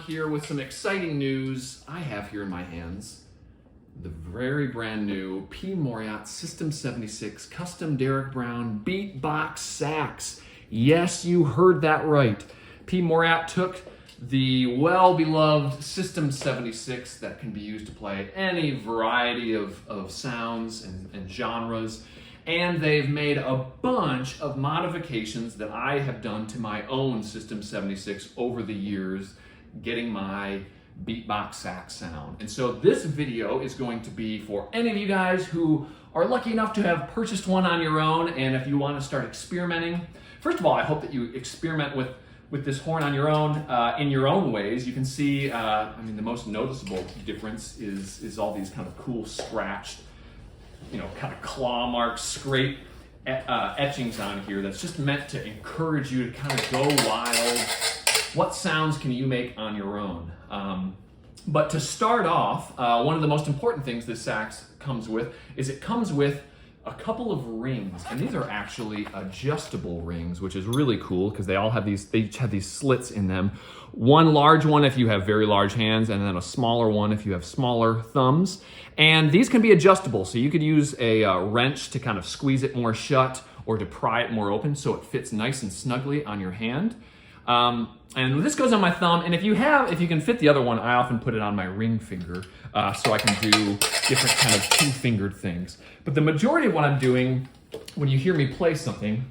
Here with some exciting news I have here in my hands. The very brand new P. Mauriat System 76 Custom Derek Brown BEATBoX SAX. Yes, you heard that right. P. Mauriat took the well-beloved System 76 that can be used to play any variety of sounds and genres, and they've made a bunch of modifications that I have done to my own System 76 over the years, getting my BEATBoX SAX sound. And so this video is going to be for any of you guys who are lucky enough to have purchased one on your own, and if you want to start experimenting. First of all, I hope that you experiment with this horn on your own, in your own ways. You can see, I mean, the most noticeable difference is all these kind of cool scratched, you know, kind of claw marks, scrape etchings on here that's just meant to encourage you to kind of go wild. What sounds can you make on your own? But to start off, one of the most important things this sax comes with is it comes with a couple of rings, and these are actually adjustable rings, which is really cool because they each have these slits in them. One large one if you have very large hands, and then a smaller one if you have smaller thumbs. And these can be adjustable, so you could use a wrench to kind of squeeze it more shut or to pry it more open so it fits nice and snugly on your hand. And this goes on my thumb, and if you can fit the other one, I often put it on my ring finger, so I can do different kind of two-fingered things. But the majority of what I'm doing, when you hear me play something,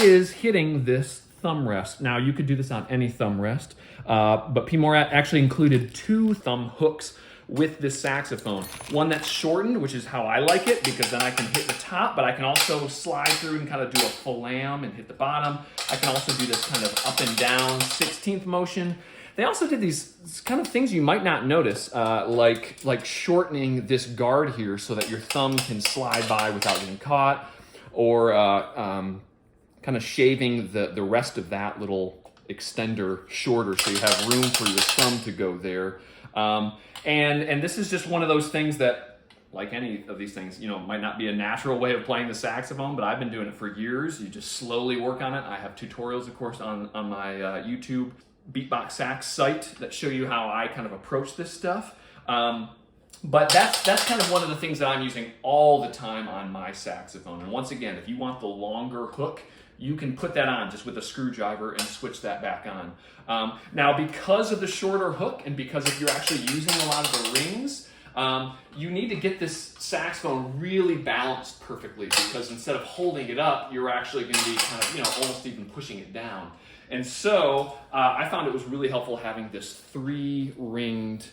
is hitting this thumb rest. Now, you could do this on any thumb rest, but P. Mauriat actually included 2 thumb hooks with this saxophone. One that's shortened, which is how I like it, because then I can hit the top, but I can also slide through and kind of do a flam and hit the bottom. I can also do this kind of up and down 16th motion. They also did these kind of things you might not notice, like shortening this guard here so that your thumb can slide by without getting caught, or kind of shaving the rest of that little extender shorter so you have room for your thumb to go there. And this is just one of those things that, like any of these things, you know, might not be a natural way of playing the saxophone, but I've been doing it for years. You just slowly work on it. I have tutorials, of course, on my YouTube BEATBoX SAX site that show you how I kind of approach this stuff. But that's kind of one of the things that I'm using all the time on my saxophone. And once again, if you want the longer hook, you can put that on just with a screwdriver and switch that back on. Now, because of the shorter hook and because if you're actually using a lot of the rings, you need to get this saxophone really balanced perfectly, because instead of holding it up, you're actually going to be kind of, you know, almost even pushing it down. And so I found it was really helpful having this 3-ringed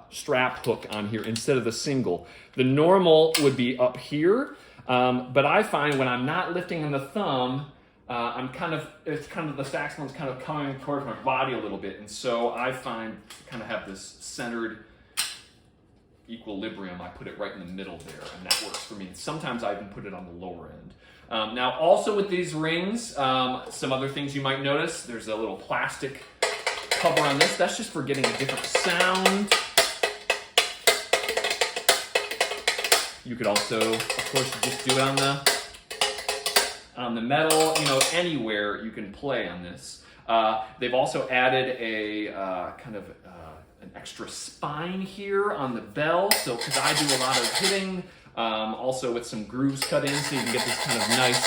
strap hook on here instead of the single. The normal would be up here. But I find when I'm not lifting on the thumb, the saxophone's kind of coming towards my body a little bit. And so I find to kind of have this centered equilibrium. I put it right in the middle there, and that works for me. Sometimes I even put it on the lower end. Now, also with these rings, some other things you might notice, there's a little plastic cover on this. That's just for getting a different sound. You could also, of course, just do it on the metal, you know, anywhere you can play on this. They've also added a an extra spine here on the bell, so because I do a lot of hitting, also with some grooves cut in, so you can get this kind of nice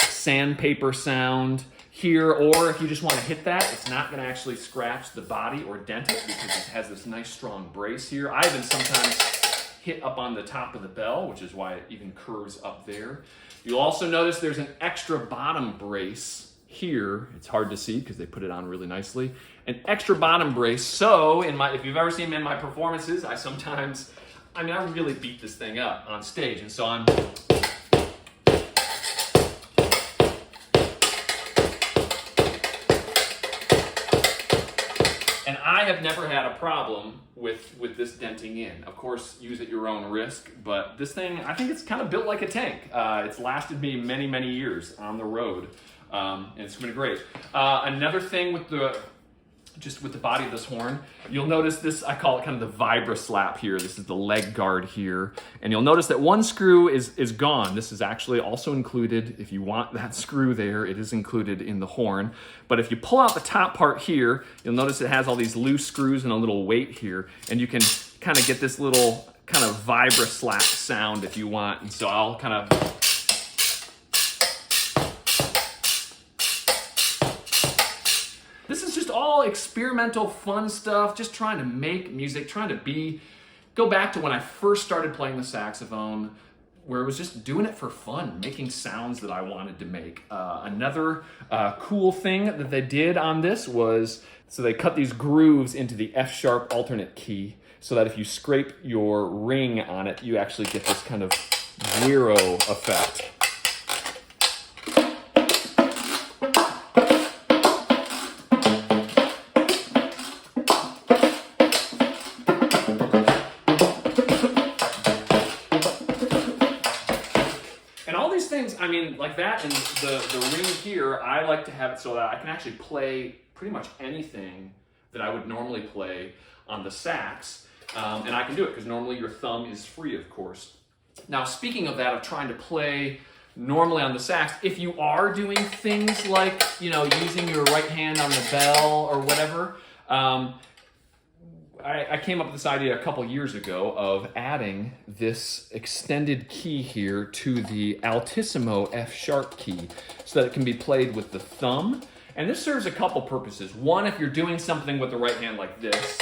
sandpaper sound here. Or if you just want to hit that, it's not going to actually scratch the body or dent it because it has this nice strong brace here. I even sometimes hit up on the top of the bell, which is why it even curves up there. You'll also notice there's an extra bottom brace here. It's hard to see because they put it on really nicely. An extra bottom brace. So if you've ever seen me in my performances, I really beat this thing up on stage, and so I have never had a problem with this denting in. Of course, use at your own risk, but this thing, I think it's kind of built like a tank. It's lasted me many, many years on the road, and it's been great. Another thing with the body of this horn, you'll notice this, I call it kind of the Vibraslap here. This is the leg guard here. And you'll notice that one screw is gone. This is actually also included, if you want that screw there, it is included in the horn. But if you pull out the top part here, you'll notice it has all these loose screws and a little weight here. And you can kind of get this little kind of Vibraslap sound if you want. And so I'll kind of... This is just all experimental, fun stuff, just trying to make music, trying to go back to when I first started playing the saxophone, where it was just doing it for fun, making sounds that I wanted to make. Another cool thing that they did on this was, so they cut these grooves into the F-sharp alternate key, so that if you scrape your ring on it, you actually get this kind of zero effect. I mean, like that, and the ring here, I like to have it so that I can actually play pretty much anything that I would normally play on the sax, and I can do it because normally your thumb is free, of course. Now, speaking of that, of trying to play normally on the sax, if you are doing things like, you know, using your right hand on the bell or whatever, I came up with this idea a couple years ago of adding this extended key here to the Altissimo F sharp key so that it can be played with the thumb. And this serves a couple purposes. One, if you're doing something with the right hand like this,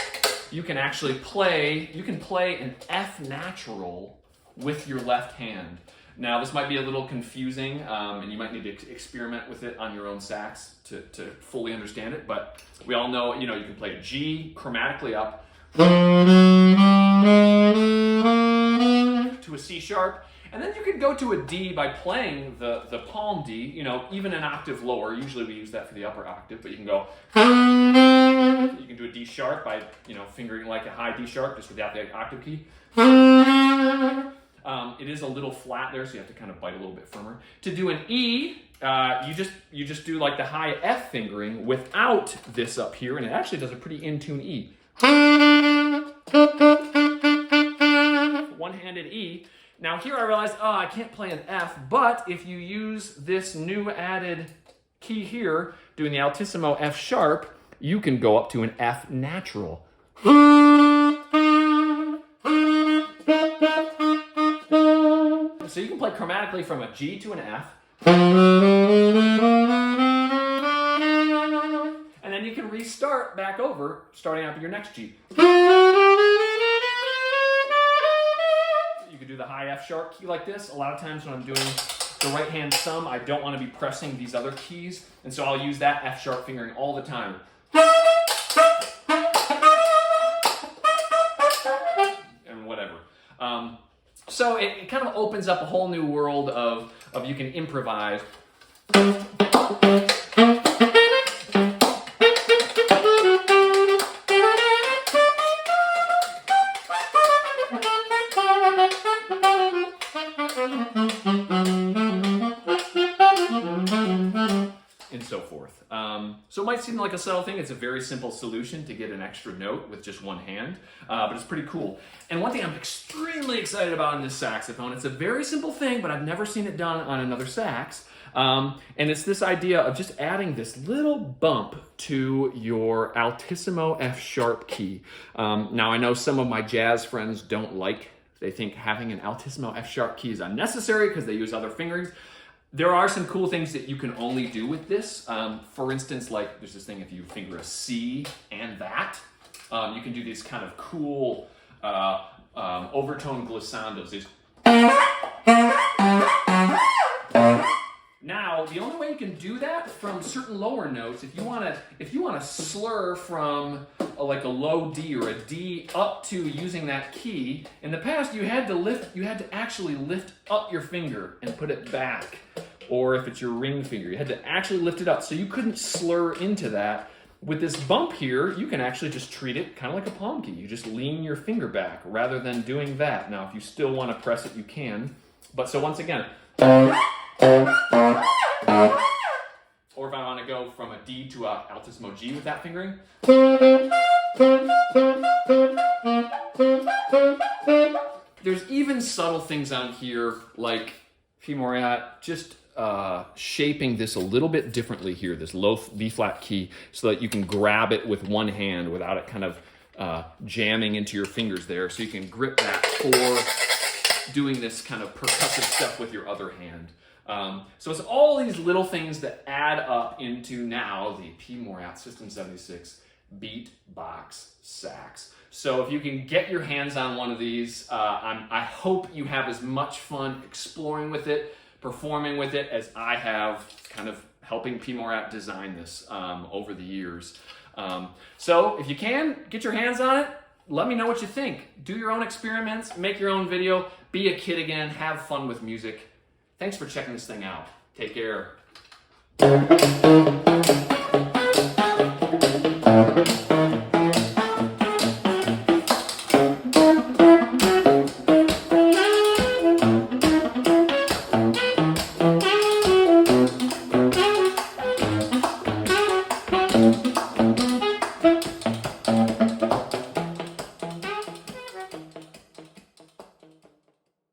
you can actually play an F natural with your left hand. Now, this might be a little confusing, and you might need to experiment with it on your own sax to fully understand it, but we all know, you can play a G chromatically up to a C sharp, and then you could go to a D by playing the palm D, even an octave lower. Usually we use that for the upper octave, but you can go, you can do a D sharp by, fingering like a high D sharp just without the octave key. It is a little flat there, so you have to kind of bite a little bit firmer. To do an E, you just do like the high F fingering without this up here, and it actually does a pretty in-tune E. One-handed E. Now here I realized, I can't play an F, but if you use this new added key here, doing the Altissimo F sharp, you can go up to an F natural. So you can play chromatically from a G to an F. And then you can restart back over, starting out with your next G. You can do the high F sharp key like this. A lot of times when I'm doing the right hand thumb, I don't want to be pressing these other keys. And so I'll use that F sharp fingering all the time. And whatever. So it kind of opens up a whole new world of you can improvise. And so forth. So it might seem like a subtle thing. It's a very simple solution to get an extra note with just one hand, but it's pretty cool. And one thing I'm extremely excited about in this saxophone, it's a very simple thing, but I've never seen it done on another sax, and it's this idea of just adding this little bump to your Altissimo F sharp key. Now I know some of my jazz friends they think having an Altissimo F sharp key is unnecessary because they use other fingerings. There are some cool things that you can only do with this. For instance, like there's this thing if you finger a C and that, you can do these kind of cool overtone glissandos. Now, the only way you can do that from certain lower notes, if you want to slur from like a low D or a D up to using that key, in the past you had to actually lift up your finger and put it back. Or if it's your ring finger, you had to actually lift it up. So you couldn't slur into that With this bump here, you can actually just treat it kind of like a palm key. You just lean your finger back rather than doing that. Now, if you still want to press it, you can. But so once again, or if I want to go from a D to a Altissimo G with that fingering. There's even subtle things on here like P. Mauriat just shaping this a little bit differently here, this low B flat key, so that you can grab it with one hand without it kind of jamming into your fingers there. So you can grip that for doing this kind of percussive stuff with your other hand. So it's all these little things that add up into now the P. Mauriat System 76 BEATBoX SAX. So if you can get your hands on one of these, I hope you have as much fun exploring with it, performing with it, as I have kind of helping P. Mauriat design this over the years. So if you can, get your hands on it. Let me know what you think. Do your own experiments, make your own video, be a kid again, have fun with music. Thanks for checking this thing out. Take care.